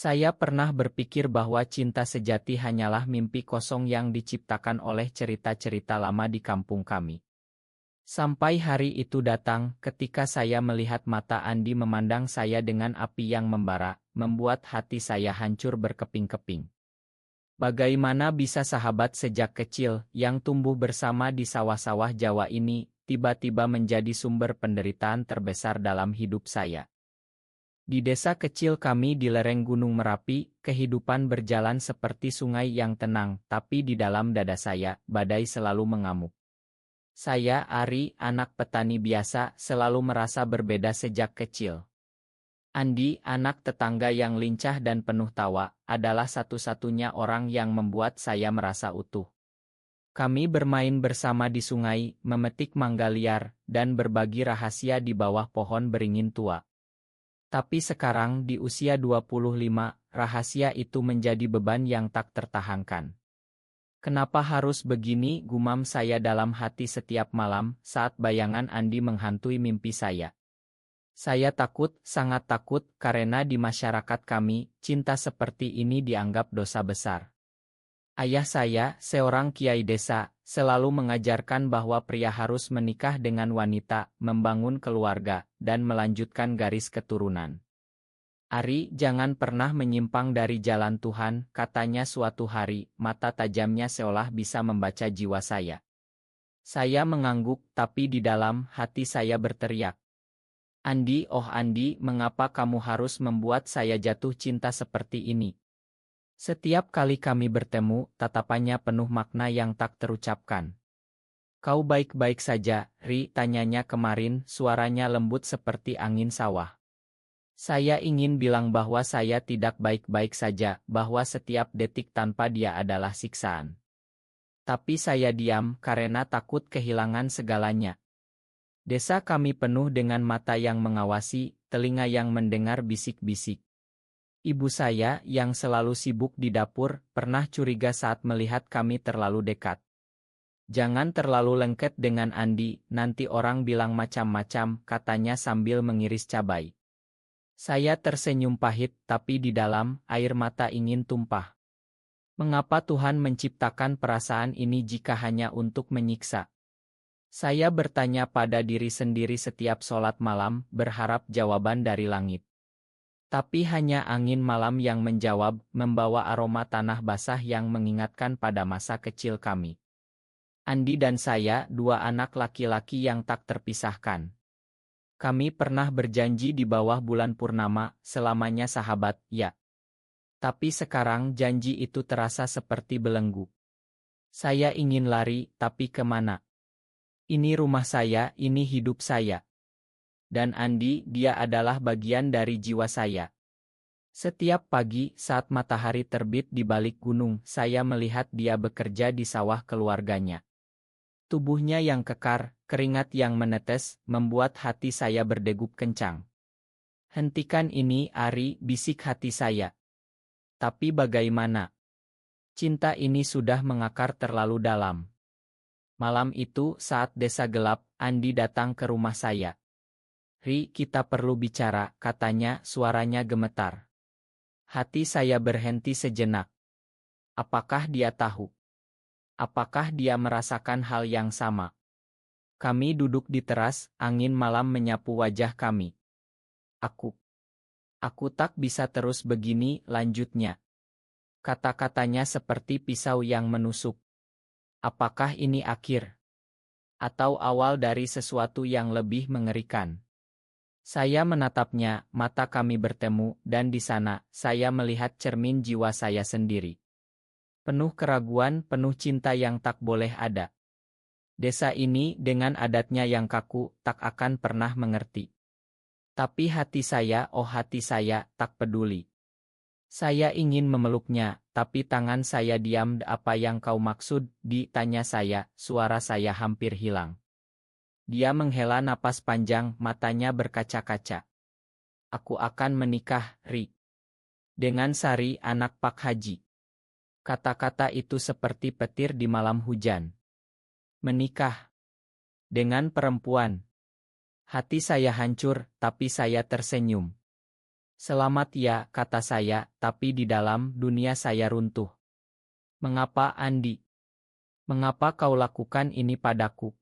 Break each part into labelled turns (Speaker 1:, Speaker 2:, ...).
Speaker 1: Saya pernah berpikir bahwa cinta sejati hanyalah mimpi kosong yang diciptakan oleh cerita-cerita lama di kampung kami. Sampai hari itu datang, ketika saya melihat mata Andi memandang saya dengan api yang membara, membuat hati saya hancur berkeping-keping. Bagaimana bisa sahabat sejak kecil, yang tumbuh bersama di sawah-sawah Jawa ini, tiba-tiba menjadi sumber penderitaan terbesar dalam hidup saya? Di desa kecil kami di lereng Gunung Merapi, kehidupan berjalan seperti sungai yang tenang, tapi di dalam dada saya, badai selalu mengamuk. Saya, Ari, anak petani biasa, selalu merasa berbeda sejak kecil. Andi, anak tetangga yang lincah dan penuh tawa, adalah satu-satunya orang yang membuat saya merasa utuh. Kami bermain bersama di sungai, memetik mangga liar, dan berbagi rahasia di bawah pohon beringin tua. Tapi sekarang di usia 25, rahasia itu menjadi beban yang tak tertahankan. Kenapa harus begini, gumam saya dalam hati setiap malam saat bayangan Andi menghantui mimpi saya. Saya takut, sangat takut, karena di masyarakat kami, cinta seperti ini dianggap dosa besar. Ayah saya, seorang kiai desa, selalu mengajarkan bahwa pria harus menikah dengan wanita, membangun keluarga, dan melanjutkan garis keturunan. Ari, jangan pernah menyimpang dari jalan Tuhan, katanya suatu hari, mata tajamnya seolah bisa membaca jiwa saya. Saya mengangguk, tapi di dalam hati saya berteriak. Andi, oh Andi, mengapa kamu harus membuat saya jatuh cinta seperti ini? Setiap kali kami bertemu, tatapannya penuh makna yang tak terucapkan. Kau baik-baik saja, Ri, tanyanya kemarin, suaranya lembut seperti angin sawah. Saya ingin bilang bahwa saya tidak baik-baik saja, bahwa setiap detik tanpa dia adalah siksaan. Tapi saya diam karena takut kehilangan segalanya. Desa kami penuh dengan mata yang mengawasi, telinga yang mendengar bisik-bisik. Ibu saya, yang selalu sibuk di dapur, pernah curiga saat melihat kami terlalu dekat. Jangan terlalu lengket dengan Andi, nanti orang bilang macam-macam, katanya sambil mengiris cabai. Saya tersenyum pahit, tapi di dalam, air mata ingin tumpah. Mengapa Tuhan menciptakan perasaan ini jika hanya untuk menyiksa? Saya bertanya pada diri sendiri setiap sholat malam, berharap jawaban dari langit. Tapi hanya angin malam yang menjawab, membawa aroma tanah basah yang mengingatkan pada masa kecil kami. Andi dan saya, dua anak laki-laki yang tak terpisahkan. Kami pernah berjanji di bawah bulan purnama, selamanya sahabat, ya. Tapi sekarang janji itu terasa seperti belenggu. Saya ingin lari, tapi kemana? Ini rumah saya, ini hidup saya. Dan Andi, dia adalah bagian dari jiwa saya. Setiap pagi, saat matahari terbit di balik gunung, saya melihat dia bekerja di sawah keluarganya. Tubuhnya yang kekar, keringat yang menetes, membuat hati saya berdegup kencang. Hentikan ini, Ari, bisik hati saya. Tapi bagaimana? Cinta ini sudah mengakar terlalu dalam. Malam itu, saat desa gelap, Andi datang ke rumah saya. Ri, kita perlu bicara, katanya, suaranya gemetar. Hati saya berhenti sejenak. Apakah dia tahu? Apakah dia merasakan hal yang sama? Kami duduk di teras, angin malam menyapu wajah kami. Aku tak bisa terus begini, lanjutnya. Kata-katanya seperti pisau yang menusuk. Apakah ini akhir? Atau awal dari sesuatu yang lebih mengerikan? Saya menatapnya, mata kami bertemu, dan di sana, saya melihat cermin jiwa saya sendiri. Penuh keraguan, penuh cinta yang tak boleh ada. Desa ini, dengan adatnya yang kaku, tak akan pernah mengerti. Tapi hati saya, oh hati saya, tak peduli. Saya ingin memeluknya, tapi tangan saya diam. Apa yang kau maksud? Ditanya saya, suara saya hampir hilang. Dia menghela napas panjang, matanya berkaca-kaca. Aku akan menikah, Ri. Dengan Sari, anak Pak Haji. Kata-kata itu seperti petir di malam hujan. Menikah dengan perempuan. Hati saya hancur, tapi saya tersenyum. Selamat ya, kata saya, tapi di dalam dunia saya runtuh. Mengapa, Andi? Mengapa kau lakukan ini padaku?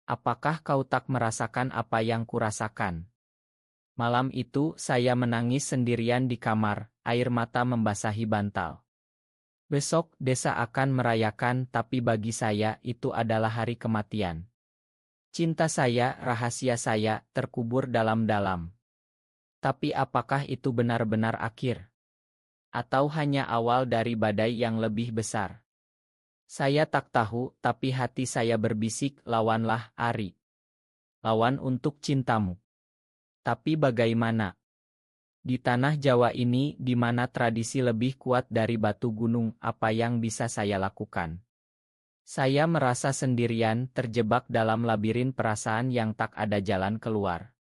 Speaker 1: Apakah kau tak merasakan apa yang kurasakan? Malam itu, saya menangis sendirian di kamar, air mata membasahi bantal. Besok, desa akan merayakan, tapi bagi saya, itu adalah hari kematian. Cinta saya, rahasia saya, terkubur dalam-dalam. Tapi apakah itu benar-benar akhir? Atau hanya awal dari badai yang lebih besar? Saya tak tahu, tapi hati saya berbisik, lawanlah, Ari. Lawan untuk cintamu. Tapi bagaimana? Di tanah Jawa ini, di mana tradisi lebih kuat dari batu gunung, apa yang bisa saya lakukan? Saya merasa sendirian, terjebak dalam labirin perasaan yang tak ada jalan keluar.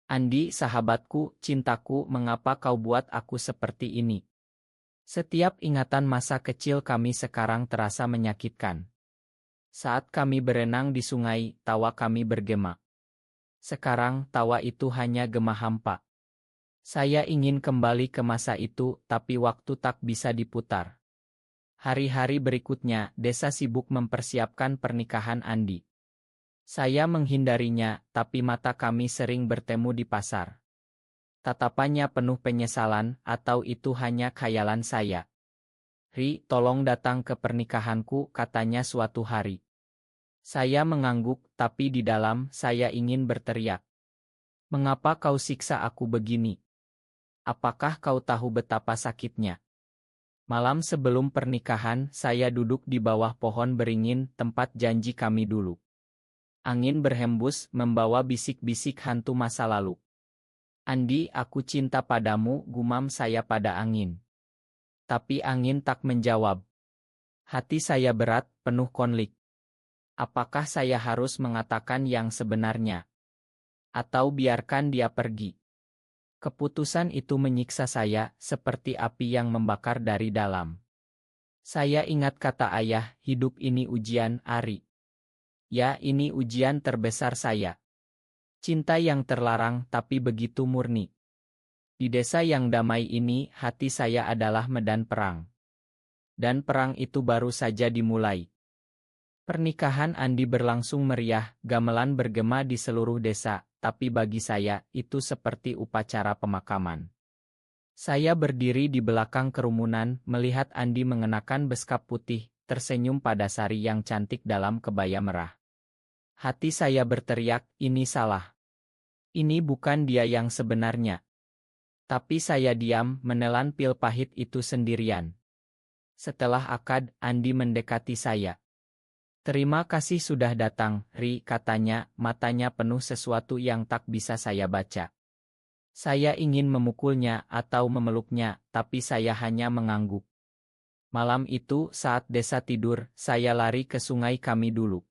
Speaker 1: Andi, sahabatku, cintaku, mengapa kau buat aku seperti ini? Setiap ingatan masa kecil kami sekarang terasa menyakitkan. Saat kami berenang di sungai, tawa kami bergema. Sekarang, tawa itu hanya gema hampa. Saya ingin kembali ke masa itu, tapi waktu tak bisa diputar. Hari-hari berikutnya, desa sibuk mempersiapkan pernikahan Andi. Saya menghindarinya, tapi mata kami sering bertemu di pasar. Tatapannya penuh penyesalan, atau itu hanya khayalan saya. Ri, tolong datang ke pernikahanku, katanya suatu hari. Saya mengangguk, tapi di dalam, saya ingin berteriak. Mengapa kau siksa aku begini? Apakah kau tahu betapa sakitnya? Malam sebelum pernikahan, saya duduk di bawah pohon beringin, tempat janji kami dulu. Angin berhembus, membawa bisik-bisik hantu masa lalu. Andi, aku cinta padamu, gumam saya pada angin. Tapi angin tak menjawab. Hati saya berat, penuh konflik. Apakah saya harus mengatakan yang sebenarnya? Atau biarkan dia pergi? Keputusan itu menyiksa saya, seperti api yang membakar dari dalam. Saya ingat kata ayah, hidup ini ujian, Ari. Ya, ini ujian terbesar saya. Cinta yang terlarang, tapi begitu murni. Di desa yang damai ini, hati saya adalah medan perang. Dan perang itu baru saja dimulai. Pernikahan Andi berlangsung meriah, gamelan bergema di seluruh desa, tapi bagi saya, itu seperti upacara pemakaman. Saya berdiri di belakang kerumunan, melihat Andi mengenakan beskap putih, tersenyum pada Sari yang cantik dalam kebaya merah. Hati saya berteriak, ini salah. Ini bukan dia yang sebenarnya. Tapi saya diam, menelan pil pahit itu sendirian. Setelah akad, Andi mendekati saya. Terima kasih sudah datang, Ri, katanya, matanya penuh sesuatu yang tak bisa saya baca. Saya ingin memukulnya atau memeluknya, tapi saya hanya mengangguk. Malam itu, saat desa tidur, saya lari ke sungai kami dulu.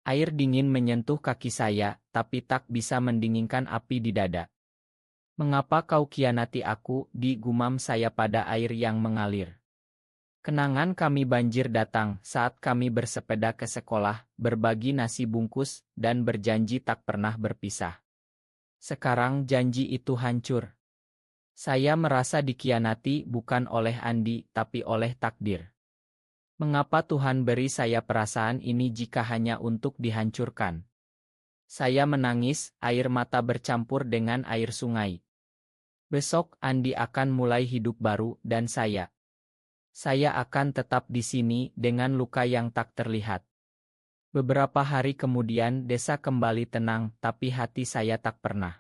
Speaker 1: Air dingin menyentuh kaki saya, tapi tak bisa mendinginkan api di dada. Mengapa kau khianati aku, digumam saya pada air yang mengalir. Kenangan kami banjir datang saat kami bersepeda ke sekolah, berbagi nasi bungkus, dan berjanji tak pernah berpisah. Sekarang janji itu hancur. Saya merasa dikhianati bukan oleh Andi, tapi oleh takdir. Mengapa Tuhan beri saya perasaan ini jika hanya untuk dihancurkan? Saya menangis, air mata bercampur dengan air sungai. Besok Andi akan mulai hidup baru, dan saya akan tetap di sini dengan luka yang tak terlihat. Beberapa hari kemudian desa kembali tenang, tapi hati saya tak pernah.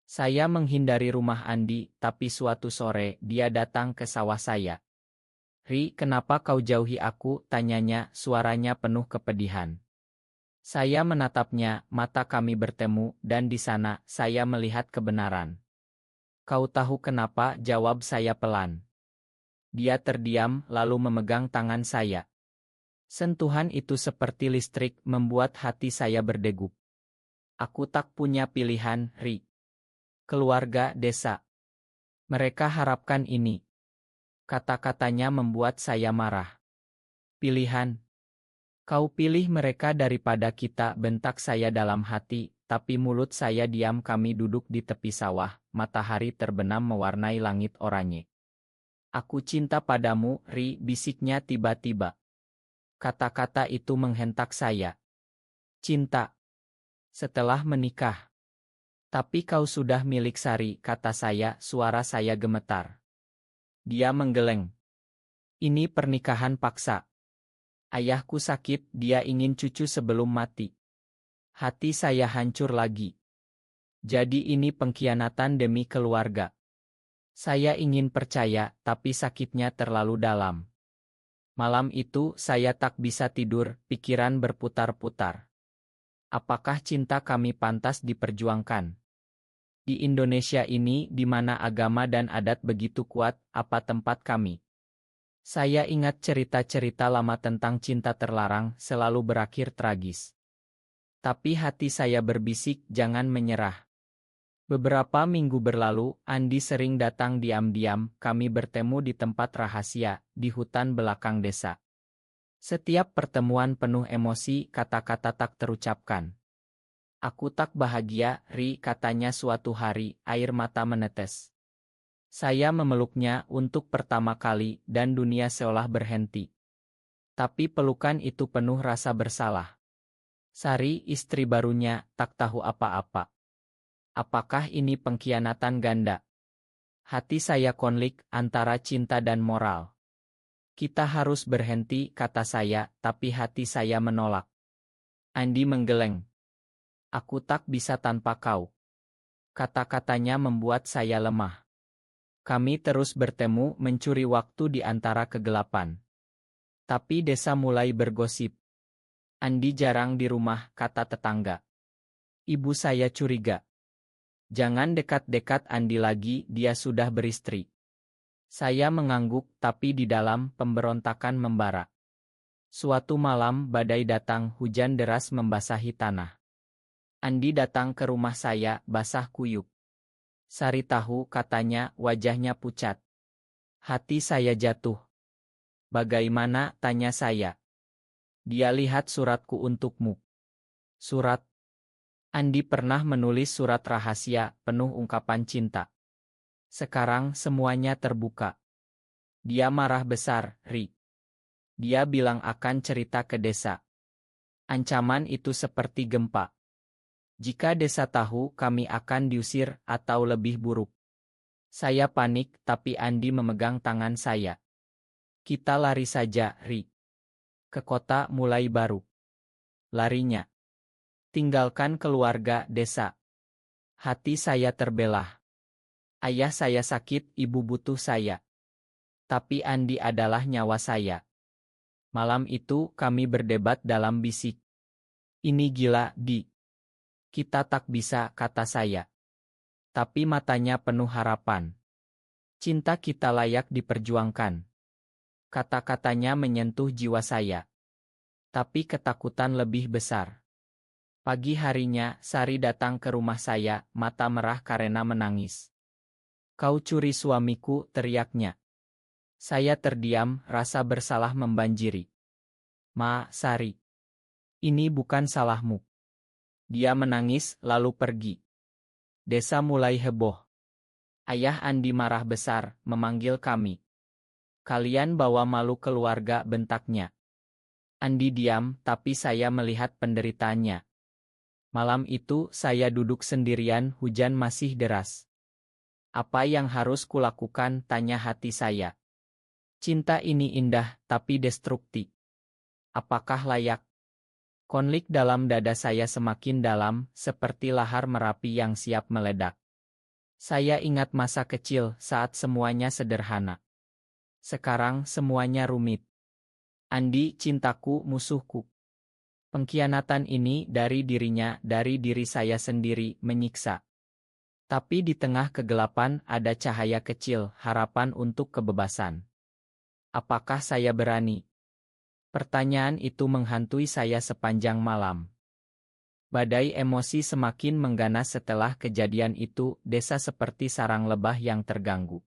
Speaker 1: Saya menghindari rumah Andi, tapi suatu sore dia datang ke sawah saya. Ri, kenapa kau jauhi aku? Tanyanya, suaranya penuh kepedihan. Saya menatapnya, mata kami bertemu, dan di sana saya melihat kebenaran. Kau tahu kenapa? Jawab saya pelan. Dia terdiam, lalu memegang tangan saya. Sentuhan itu seperti listrik, membuat hati saya berdegup. Aku tak punya pilihan, Ri. Keluarga, desa. Mereka harapkan ini. Kata-katanya membuat saya marah. Pilihan. Kau pilih mereka daripada kita, bentak saya dalam hati, tapi mulut saya diam. Kami duduk di tepi sawah, matahari terbenam mewarnai langit oranye. Aku cinta padamu, Ri, bisiknya tiba-tiba. Kata-kata itu menghentak saya. Cinta. Setelah menikah. Tapi kau sudah milik Sari, kata saya, suara saya gemetar. Dia menggeleng. Ini pernikahan paksa. Ayahku sakit, dia ingin cucu sebelum mati. Hati saya hancur lagi. Jadi ini pengkhianatan demi keluarga. Saya ingin percaya, tapi sakitnya terlalu dalam. Malam itu saya tak bisa tidur, pikiran berputar-putar. Apakah cinta kami pantas diperjuangkan? Di Indonesia ini, di mana agama dan adat begitu kuat, apa tempat kami? Saya ingat cerita-cerita lama tentang cinta terlarang, selalu berakhir tragis. Tapi hati saya berbisik, jangan menyerah. Beberapa minggu berlalu, Andi sering datang diam-diam. Kami bertemu di tempat rahasia, di hutan belakang desa. Setiap pertemuan penuh emosi, kata-kata tak terucapkan. Aku tak bahagia, Ri, katanya suatu hari, air mata menetes. Saya memeluknya untuk pertama kali, dan dunia seolah berhenti. Tapi pelukan itu penuh rasa bersalah. Sari, istri barunya, tak tahu apa-apa. Apakah ini pengkhianatan ganda? Hati saya konflik antara cinta dan moral. Kita harus berhenti, kata saya, tapi hati saya menolak. Andi menggeleng. Aku tak bisa tanpa kau. Kata-katanya membuat saya lemah. Kami terus bertemu, mencuri waktu di antara kegelapan. Tapi desa mulai bergosip. Andi jarang di rumah, kata tetangga. Ibu saya curiga. Jangan dekat-dekat Andi lagi, dia sudah beristri. Saya mengangguk, tapi di dalam pemberontakan membara. Suatu malam badai datang, hujan deras membasahi tanah. Andi datang ke rumah saya, basah kuyup. Sari tahu, katanya, wajahnya pucat. Hati saya jatuh. Bagaimana, tanya saya. Dia lihat suratku untukmu. Surat? Andi pernah menulis surat rahasia, penuh ungkapan cinta. Sekarang semuanya terbuka. Dia marah besar, Ri. Dia bilang akan cerita ke desa. Ancaman itu seperti gempa. Jika desa tahu, kami akan diusir, atau lebih buruk. Saya panik, tapi Andi memegang tangan saya. Kita lari saja, Ri. Ke kota mulai baru. Larinya. Tinggalkan keluarga, desa. Hati saya terbelah. Ayah saya sakit, ibu butuh saya. Tapi Andi adalah nyawa saya. Malam itu kami berdebat dalam bisik. Ini gila, Di. Kita tak bisa, kata saya. Tapi matanya penuh harapan. Cinta kita layak diperjuangkan. Kata-katanya menyentuh jiwa saya. Tapi ketakutan lebih besar. Pagi harinya, Sari datang ke rumah saya, mata merah karena menangis. Kau curi suamiku, teriaknya. Saya terdiam, rasa bersalah membanjiri. Ma, Sari. Ini bukan salahmu. Dia menangis, lalu pergi. Desa mulai heboh. Ayah Andi marah besar, memanggil kami. Kalian bawa malu keluarga, bentaknya. Andi diam, tapi saya melihat penderitaannya. Malam itu, saya duduk sendirian, hujan masih deras. Apa yang harus kulakukan, tanya hati saya. Cinta ini indah, tapi destruktif. Apakah layak? Konflik dalam dada saya semakin dalam, seperti lahar Merapi yang siap meledak. Saya ingat masa kecil, saat semuanya sederhana. Sekarang semuanya rumit. Andi, cintaku, musuhku. Pengkhianatan ini dari dirinya, dari diri saya sendiri, menyiksa. Tapi di tengah kegelapan ada cahaya kecil, harapan untuk kebebasan. Apakah saya berani? Pertanyaan itu menghantui saya sepanjang malam. Badai emosi semakin mengganas setelah kejadian itu, desa seperti sarang lebah yang terganggu.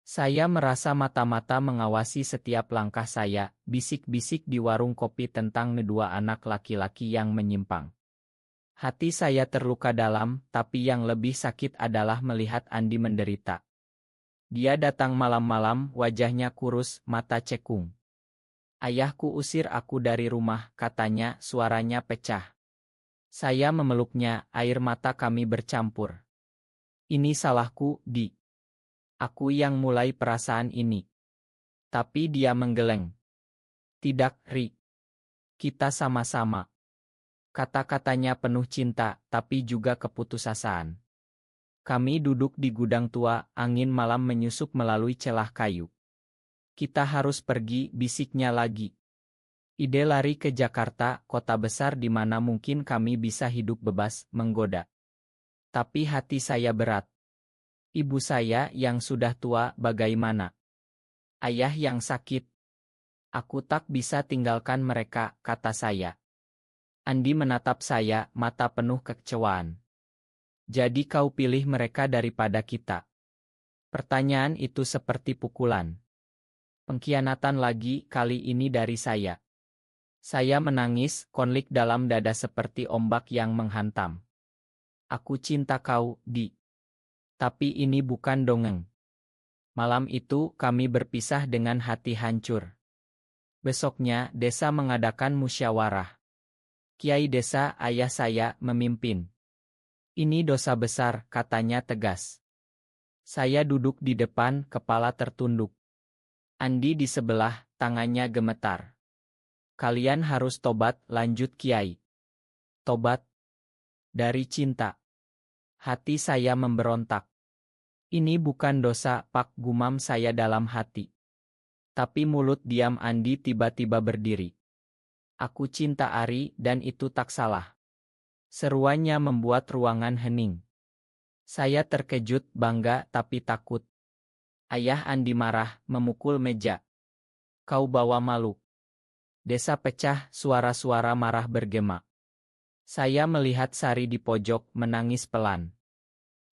Speaker 1: Saya merasa mata-mata mengawasi setiap langkah saya, bisik-bisik di warung kopi tentang dua anak laki-laki yang menyimpang. Hati saya terluka dalam, tapi yang lebih sakit adalah melihat Andi menderita. Dia datang malam-malam, wajahnya kurus, mata cekung. Ayahku usir aku dari rumah, katanya, suaranya pecah. Saya memeluknya, air mata kami bercampur. Ini salahku, Di. Aku yang mulai perasaan ini. Tapi dia menggeleng. Tidak, Ri. Kita sama-sama. Kata-katanya penuh cinta, tapi juga keputusasaan. Kami duduk di gudang tua, angin malam menyusup melalui celah kayu. Kita harus pergi, bisiknya lagi. Ide lari ke Jakarta, kota besar di mana mungkin kami bisa hidup bebas, menggoda. Tapi hati saya berat. Ibu saya yang sudah tua, bagaimana? Ayah yang sakit. Aku tak bisa tinggalkan mereka, kata saya. Andi menatap saya, mata penuh kekecewaan. Jadi kau pilih mereka daripada kita? Pertanyaan itu seperti pukulan. Pengkhianatan lagi, kali ini dari saya. Saya menangis, konflik dalam dada seperti ombak yang menghantam. Aku cinta kau, Di. Tapi ini bukan dongeng. Malam itu, kami berpisah dengan hati hancur. Besoknya, desa mengadakan musyawarah. Kiai desa, ayah saya, memimpin. Ini dosa besar, katanya tegas. Saya duduk di depan, kepala tertunduk. Andi di sebelah, tangannya gemetar. Kalian harus tobat, lanjut Kiai. Tobat? Dari cinta. Hati saya memberontak. Ini bukan dosa, Pak, gumam saya dalam hati. Tapi mulut diam Andi tiba-tiba berdiri. Aku cinta Ari, dan itu tak salah. Seruannya membuat ruangan hening. Saya terkejut, bangga, tapi takut. Ayah Andi marah, memukul meja. Kau bawa malu. Desa pecah, suara-suara marah bergema. Saya melihat Sari di pojok, menangis pelan.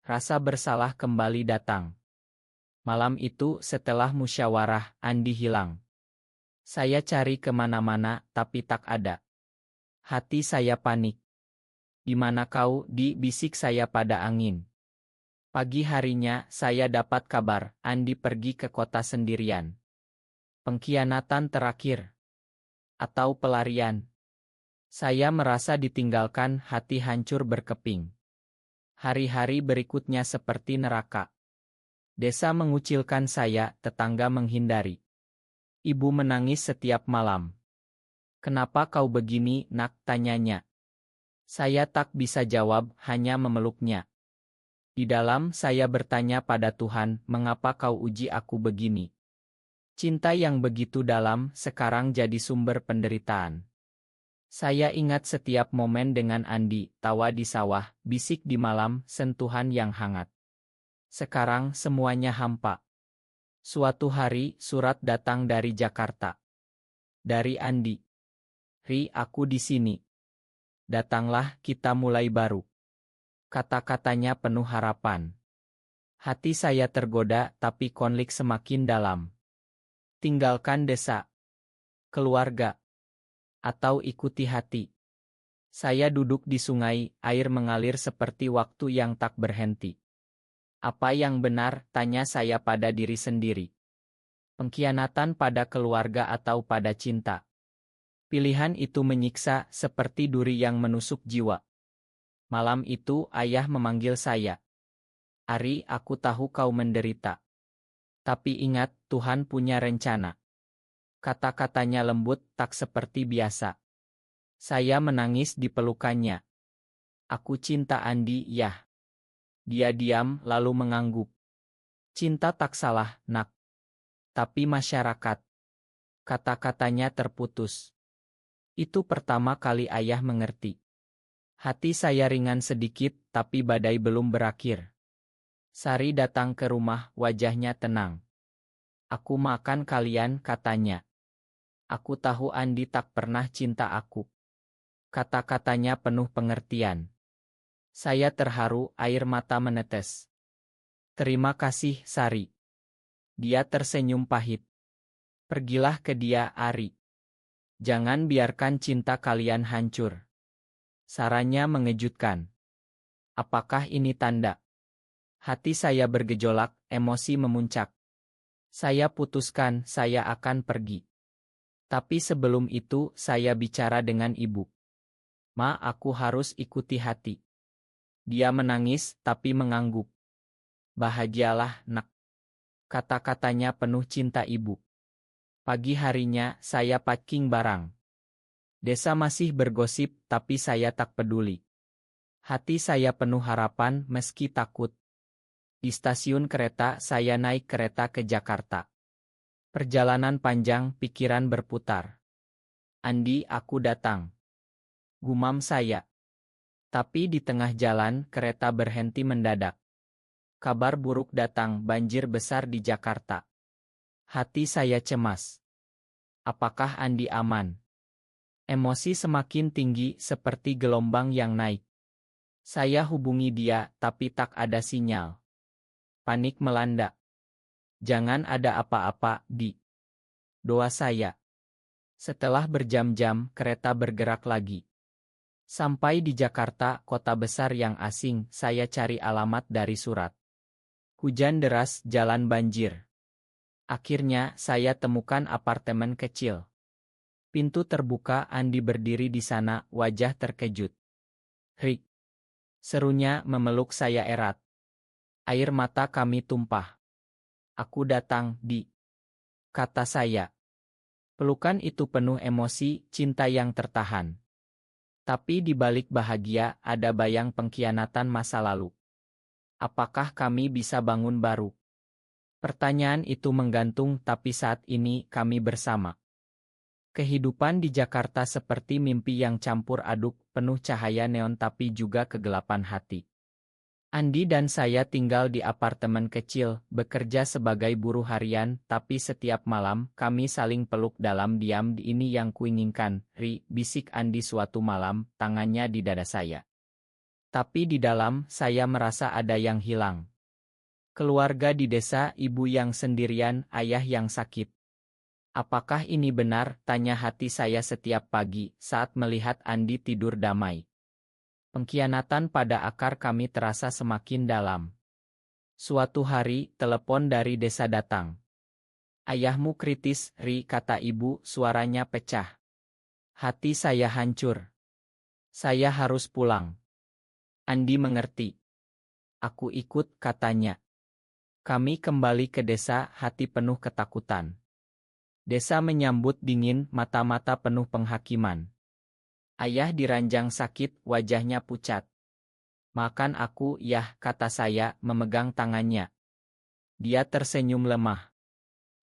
Speaker 1: Rasa bersalah kembali datang. Malam itu, setelah musyawarah, Andi hilang. Saya cari kemana-mana, tapi tak ada. Hati saya panik. Di mana kau, Di, bisik saya pada angin. Pagi harinya, saya dapat kabar, Andi pergi ke kota sendirian. Pengkhianatan terakhir. Atau pelarian. Saya merasa ditinggalkan, hati hancur berkeping. Hari-hari berikutnya seperti neraka. Desa mengucilkan saya, tetangga menghindari. Ibu menangis setiap malam. Kenapa kau begini, nak, tanyanya. Saya tak bisa jawab, hanya memeluknya. Di dalam saya bertanya pada Tuhan, mengapa kau uji aku begini? Cinta yang begitu dalam, sekarang jadi sumber penderitaan. Saya ingat setiap momen dengan Andi, tawa di sawah, bisik di malam, sentuhan yang hangat. Sekarang semuanya hampa. Suatu hari, surat datang dari Jakarta. Dari Andi. Ri, aku di sini. Datanglah, kita mulai baru. Kata-katanya penuh harapan. Hati saya tergoda, tapi konflik semakin dalam. Tinggalkan desa, keluarga, atau ikuti hati. Saya duduk di sungai, air mengalir seperti waktu yang tak berhenti. Apa yang benar, tanya saya pada diri sendiri. Pengkhianatan pada keluarga atau pada cinta. Pilihan itu menyiksa, seperti duri yang menusuk jiwa. Malam itu, ayah memanggil saya. Ari, aku tahu kau menderita. Tapi ingat, Tuhan punya rencana. Kata-katanya lembut, tak seperti biasa. Saya menangis di pelukannya. Aku cinta Andi, yah. Dia diam, lalu mengangguk. Cinta tak salah, nak. Tapi masyarakat. Kata-katanya terputus. Itu pertama kali ayah mengerti. Hati saya ringan sedikit, tapi badai belum berakhir. Sari datang ke rumah, wajahnya tenang. Aku makan kalian, katanya. Aku tahu Andi tak pernah cinta aku. Kata-katanya penuh pengertian. Saya terharu, air mata menetes. Terima kasih, Sari. Dia tersenyum pahit. Pergilah ke dia, Ari. Jangan biarkan cinta kalian hancur. Sarannya mengejutkan. Apakah ini tanda? Hati saya bergejolak, emosi memuncak. Saya putuskan saya akan pergi. Tapi sebelum itu saya bicara dengan ibu. Ma, aku harus ikuti hati. Dia menangis tapi mengangguk. Bahagialah, nak. Kata-katanya penuh cinta ibu. Pagi harinya saya packing barang. Desa masih bergosip tapi saya tak peduli. Hati saya penuh harapan meski takut. Di stasiun kereta saya naik kereta ke Jakarta. Perjalanan panjang, pikiran berputar. Andi, aku datang. Gumam saya. Tapi di tengah jalan kereta berhenti mendadak. Kabar buruk datang, banjir besar di Jakarta. Hati saya cemas. Apakah Andi aman? Emosi semakin tinggi seperti gelombang yang naik. Saya hubungi dia, tapi tak ada sinyal. Panik melanda. Jangan ada apa-apa, Di. Doa saya. Setelah berjam-jam, kereta bergerak lagi. Sampai di Jakarta, kota besar yang asing, saya cari alamat dari surat. Hujan deras, jalan banjir. Akhirnya, saya temukan apartemen kecil. Pintu terbuka, Andi berdiri di sana, wajah terkejut. Rick. Serunya memeluk saya erat. Air mata kami tumpah. Aku datang, Di. Kata saya. Pelukan itu penuh emosi, cinta yang tertahan. Tapi di balik bahagia, ada bayang pengkhianatan masa lalu. Apakah kami bisa bangun baru? Pertanyaan itu menggantung, tapi saat ini kami bersama. Kehidupan di Jakarta seperti mimpi yang campur aduk, penuh cahaya neon tapi juga kegelapan hati. Andi dan saya tinggal di apartemen kecil, bekerja sebagai buruh harian, tapi setiap malam kami saling peluk dalam diam. Ini yang kuinginkan, Ri, bisik Andi suatu malam, tangannya di dada saya. Tapi di dalam, saya merasa ada yang hilang. Keluarga di desa, ibu yang sendirian, ayah yang sakit. Apakah ini benar? Tanya hati saya setiap pagi saat melihat Andi tidur damai. Pengkhianatan pada akar kami terasa semakin dalam. Suatu hari, telepon dari desa datang. Ayahmu kritis, Ri, kata ibu, suaranya pecah. Hati saya hancur. Saya harus pulang. Andi mengerti. Aku ikut, katanya. Kami kembali ke desa, hati penuh ketakutan. Desa menyambut dingin, mata-mata penuh penghakiman. Ayah diranjang sakit, wajahnya pucat. Makan aku, yah, kata saya, memegang tangannya. Dia tersenyum lemah.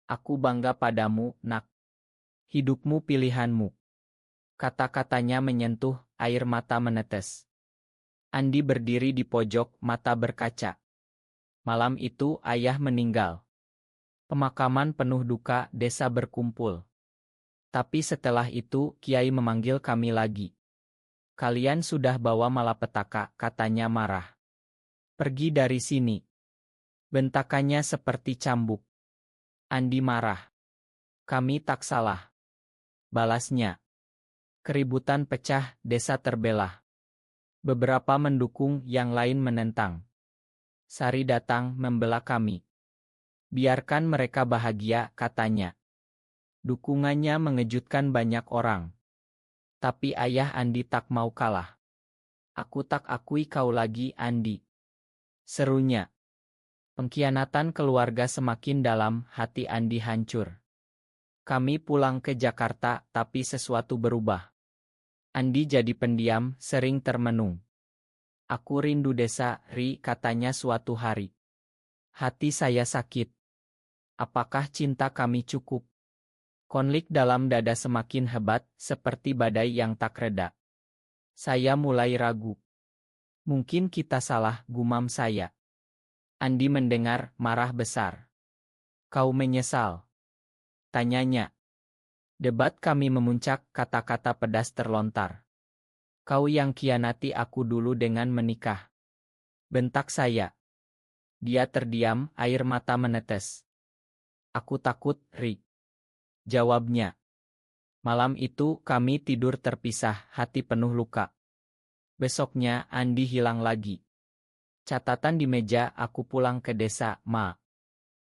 Speaker 1: Aku bangga padamu, nak. Hidupmu pilihanmu. Kata-katanya menyentuh, air mata menetes. Andi berdiri di pojok, mata berkaca. Malam itu, ayah meninggal. Pemakaman penuh duka, desa berkumpul. Tapi setelah itu, Kiai memanggil kami lagi. Kalian sudah bawa malapetaka, katanya marah. Pergi dari sini. Bentakannya seperti cambuk. Andi marah. Kami tak salah. Balasnya. Keributan pecah, desa terbelah. Beberapa mendukung, yang lain menentang. Sari datang membela kami. Biarkan mereka bahagia, katanya. Dukungannya mengejutkan banyak orang. Tapi ayah Andi tak mau kalah. Aku tak akui kau lagi, Andi. Serunya. Pengkhianatan keluarga semakin dalam, hati Andi hancur. Kami pulang ke Jakarta, tapi sesuatu berubah. Andi jadi pendiam, sering termenung. Aku rindu desa, Ri, katanya suatu hari. Hati saya sakit. Apakah cinta kami cukup? Konflik dalam dada semakin hebat, seperti badai yang tak reda. Saya mulai ragu. Mungkin kita salah, gumam saya. Andi mendengar, marah besar. Kau menyesal? Tanyanya. Debat kami memuncak, kata-kata pedas terlontar. Kau yang khianati aku dulu dengan menikah. Bentak saya. Dia terdiam, air mata menetes. Aku takut, Ri. Jawabnya. Malam itu kami tidur terpisah, hati penuh luka. Besoknya Andi hilang lagi. Catatan di meja, aku pulang ke desa, Ma.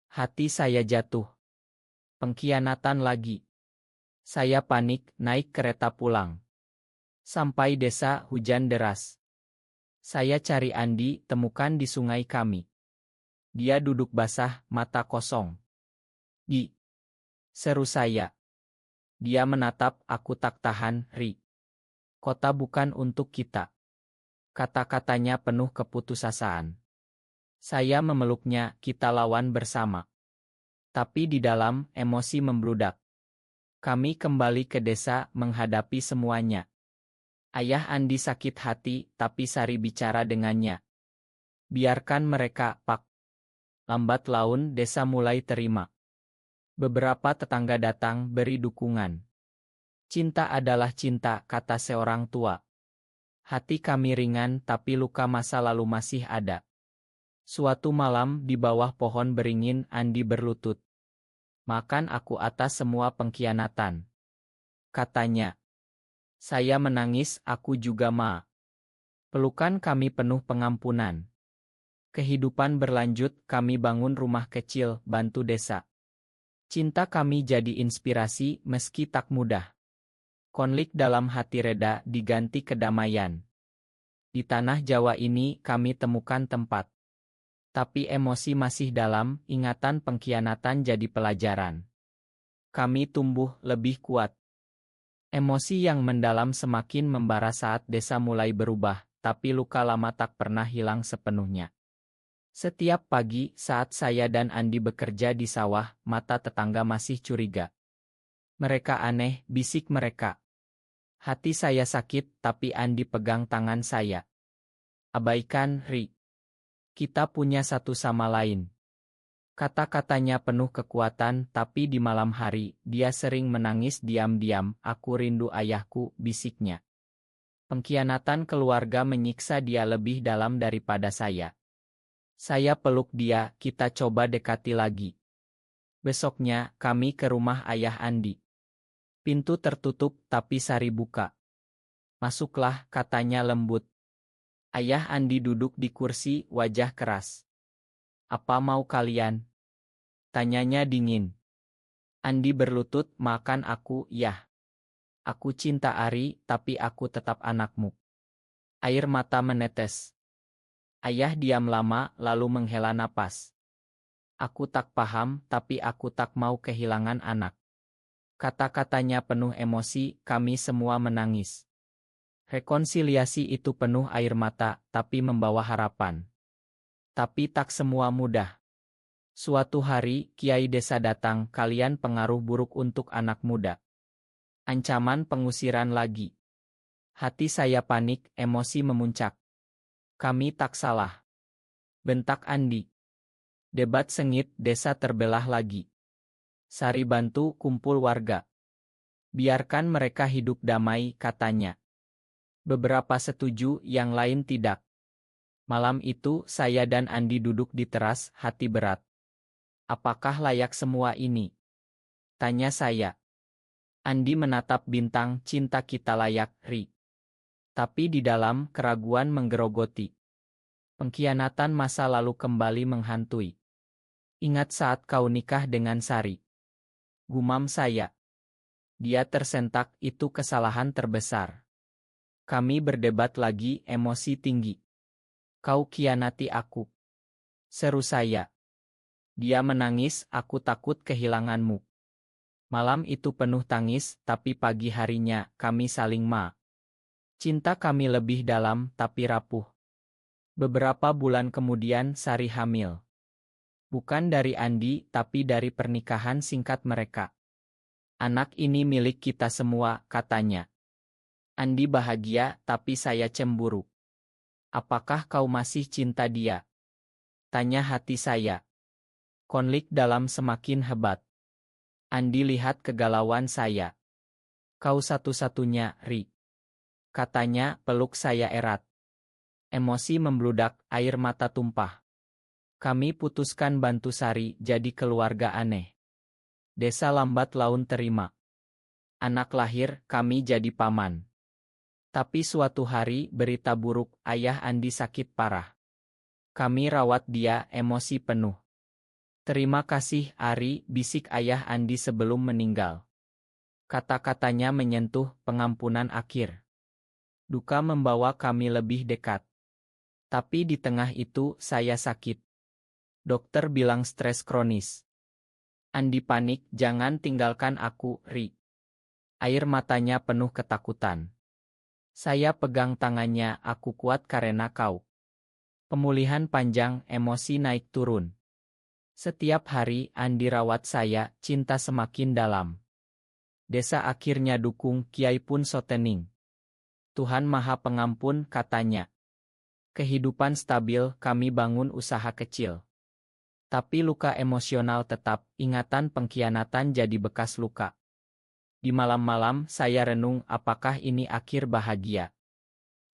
Speaker 1: Hati saya jatuh. Pengkhianatan lagi. Saya panik, naik kereta pulang. Sampai desa, hujan deras. Saya cari Andi, temukan di sungai kami. Dia duduk basah, mata kosong. Di, seru saya. Dia menatap, aku tak tahan, Ri. Kota bukan untuk kita. Kata-katanya penuh keputusasaan. Saya memeluknya, kita lawan bersama. Tapi di dalam, emosi membludak. Kami kembali ke desa, menghadapi semuanya. Ayah Andi sakit hati, tapi Sari bicara dengannya. Biarkan mereka, Pak. Lambat laun, desa mulai terima. Beberapa tetangga datang, beri dukungan. Cinta adalah cinta, kata seorang tua. Hati kami ringan, tapi luka masa lalu masih ada. Suatu malam, di bawah pohon beringin, Andi berlutut. Makan aku atas semua pengkhianatan. Katanya. Saya menangis, aku juga, Ma. Pelukan kami penuh pengampunan. Kehidupan berlanjut, kami bangun rumah kecil, bantu desa. Cinta kami jadi inspirasi, meski tak mudah. Konflik dalam hati reda, diganti kedamaian. Di tanah Jawa ini, kami temukan tempat. Tapi emosi masih dalam, ingatan pengkhianatan jadi pelajaran. Kami tumbuh lebih kuat. Emosi yang mendalam semakin membara saat desa mulai berubah, tapi luka lama tak pernah hilang sepenuhnya. Setiap pagi, saat saya dan Andi bekerja di sawah, mata tetangga masih curiga. Mereka aneh, bisik mereka. Hati saya sakit, tapi Andi pegang tangan saya. Abaikan, Ri. Kita punya satu sama lain. Kata-katanya penuh kekuatan, tapi di malam hari, dia sering menangis diam-diam. Aku rindu ayahku, bisiknya. Pengkhianatan keluarga menyiksa dia lebih dalam daripada saya. Saya peluk dia, kita coba dekati lagi. Besoknya, kami ke rumah ayah Andi. Pintu tertutup, tapi Sari buka. Masuklah, katanya lembut. Ayah Andi duduk di kursi, wajah keras. Apa mau kalian? Tanyanya dingin. Andi berlutut, makan aku, yah. Aku cinta Ari, tapi aku tetap anakmu. Air mata menetes. Ayah diam lama, lalu menghela napas. Aku tak paham, tapi aku tak mau kehilangan anak. Kata-katanya penuh emosi, kami semua menangis. Rekonsiliasi itu penuh air mata, tapi membawa harapan. Tapi tak semua mudah. Suatu hari, kiai desa datang, kalian pengaruh buruk untuk anak muda. Ancaman pengusiran lagi. Hati saya panik, emosi memuncak. Kami tak salah. Bentak Andi. Debat sengit, desa terbelah lagi. Sari bantu kumpul warga. Biarkan mereka hidup damai, katanya. Beberapa setuju, yang lain tidak. Malam itu, saya dan Andi duduk di teras, hati berat. Apakah layak semua ini? Tanya saya. Andi menatap bintang, cinta kita layak, Ri. Tapi di dalam, keraguan menggerogoti. Pengkhianatan masa lalu kembali menghantui. Ingat saat kau nikah dengan Sari. Gumam saya. Dia tersentak, itu kesalahan terbesar. Kami berdebat lagi, emosi tinggi. Kau khianati aku. Seru saya. Dia menangis, aku takut kehilanganmu. Malam itu penuh tangis, tapi pagi harinya, kami saling Cinta kami lebih dalam, tapi rapuh. Beberapa bulan kemudian, Sari hamil. Bukan dari Andi, tapi dari pernikahan singkat mereka. Anak ini milik kita semua, katanya. Andi bahagia, tapi saya cemburu. Apakah kau masih cinta dia? Tanya hati saya. Konflik dalam semakin hebat. Andi lihat kegalauan saya. Kau satu-satunya, Ri. Katanya, peluk saya erat. Emosi membludak, air mata tumpah. Kami putuskan bantu Sari jadi keluarga aneh. Desa lambat laun terima. Anak lahir, kami jadi paman. Tapi suatu hari berita buruk, ayah Andi sakit parah. Kami rawat dia, emosi penuh. Terima kasih, Ari, bisik ayah Andi sebelum meninggal. Kata-katanya menyentuh pengampunan akhir. Duka membawa kami lebih dekat. Tapi di tengah itu, saya sakit. Dokter bilang stres kronis. Andi panik, jangan tinggalkan aku, Ri. Air matanya penuh ketakutan. Saya pegang tangannya, aku kuat karena kau. Pemulihan panjang, emosi naik turun. Setiap hari Andi rawat saya, cinta semakin dalam. Desa akhirnya dukung, Kiai pun sotening. Tuhan Maha Pengampun, katanya. Kehidupan stabil, kami bangun usaha kecil. Tapi luka emosional tetap, ingatan pengkhianatan jadi bekas luka. Di malam-malam saya renung, apakah ini akhir bahagia?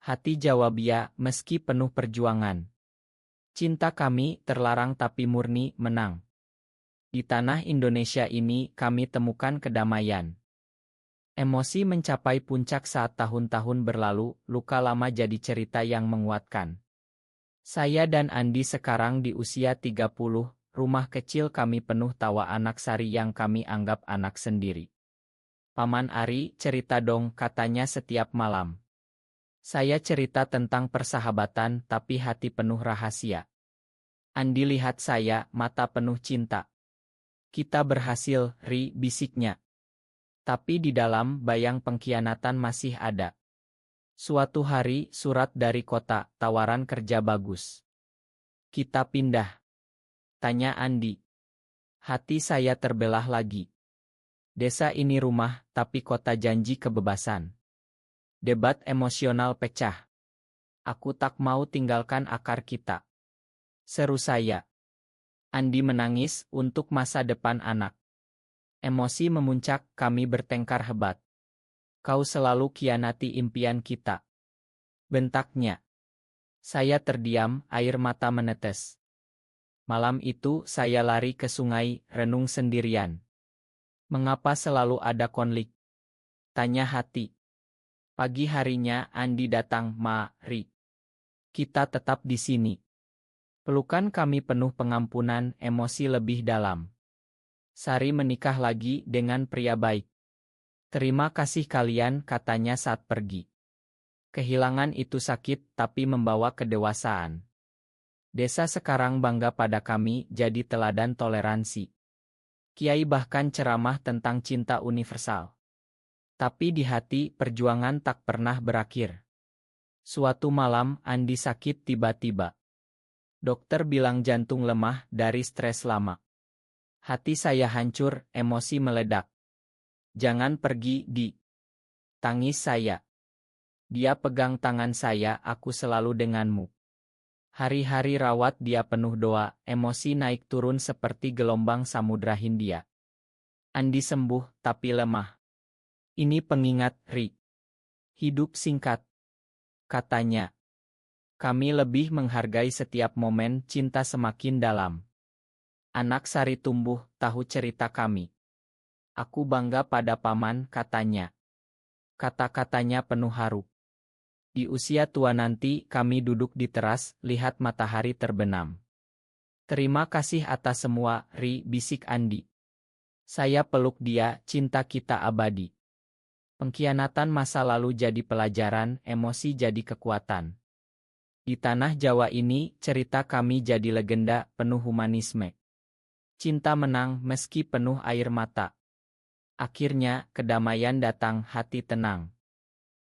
Speaker 1: Hati jawab ya, meski penuh perjuangan. Cinta kami terlarang tapi murni menang. Di tanah Indonesia ini kami temukan kedamaian. Emosi mencapai puncak saat tahun-tahun berlalu, luka lama jadi cerita yang menguatkan. Saya dan Andi sekarang di usia 30, rumah kecil kami penuh tawa anak Sari yang kami anggap anak sendiri. Paman Ari, cerita dong, katanya setiap malam. Saya cerita tentang persahabatan tapi hati penuh rahasia. Andi lihat saya, mata penuh cinta. Kita berhasil, Ri, bisiknya. Tapi di dalam bayang pengkhianatan masih ada. Suatu hari, surat dari kota, tawaran kerja bagus. Kita pindah. Tanya Andi. Hati saya terbelah lagi. Desa ini rumah, tapi kota janji kebebasan. Debat emosional pecah. Aku tak mau tinggalkan akar kita. Seru saya. Andi menangis untuk masa depan anak. Emosi memuncak, kami bertengkar hebat. Kau selalu khianati impian kita. Bentaknya. Saya terdiam, air mata menetes. Malam itu saya lari ke sungai, renung sendirian. Mengapa selalu ada konflik? Tanya hati. Pagi harinya Andi datang, Ri. Kita tetap di sini. Pelukan kami penuh pengampunan, emosi lebih dalam. Sari menikah lagi dengan pria baik. Terima kasih kalian, katanya saat pergi. Kehilangan itu sakit, tapi membawa kedewasaan. Desa sekarang bangga pada kami, jadi teladan toleransi. Kiai bahkan ceramah tentang cinta universal. Tapi di hati, perjuangan tak pernah berakhir. Suatu malam, Andi sakit tiba-tiba. Dokter bilang jantung lemah dari stres lama. Hati saya hancur, emosi meledak. Jangan pergi, Di. Tangis saya. Dia pegang tangan saya, aku selalu denganmu. Hari-hari rawat dia penuh doa, emosi naik turun seperti gelombang samudra Hindia. Andi sembuh, tapi lemah. Ini pengingat, Ri. Hidup singkat. Katanya. Kami lebih menghargai setiap momen, cinta semakin dalam. Anak Sari tumbuh, tahu cerita kami. Aku bangga pada paman, katanya. Kata-katanya penuh haru. Di usia tua nanti, kami duduk di teras, lihat matahari terbenam. Terima kasih atas semua, Ri, bisik Andi. Saya peluk dia, cinta kita abadi. Pengkhianatan masa lalu jadi pelajaran, emosi jadi kekuatan. Di tanah Jawa ini, cerita kami jadi legenda, penuh humanisme. Cinta menang meski penuh air mata. Akhirnya, kedamaian datang, hati tenang.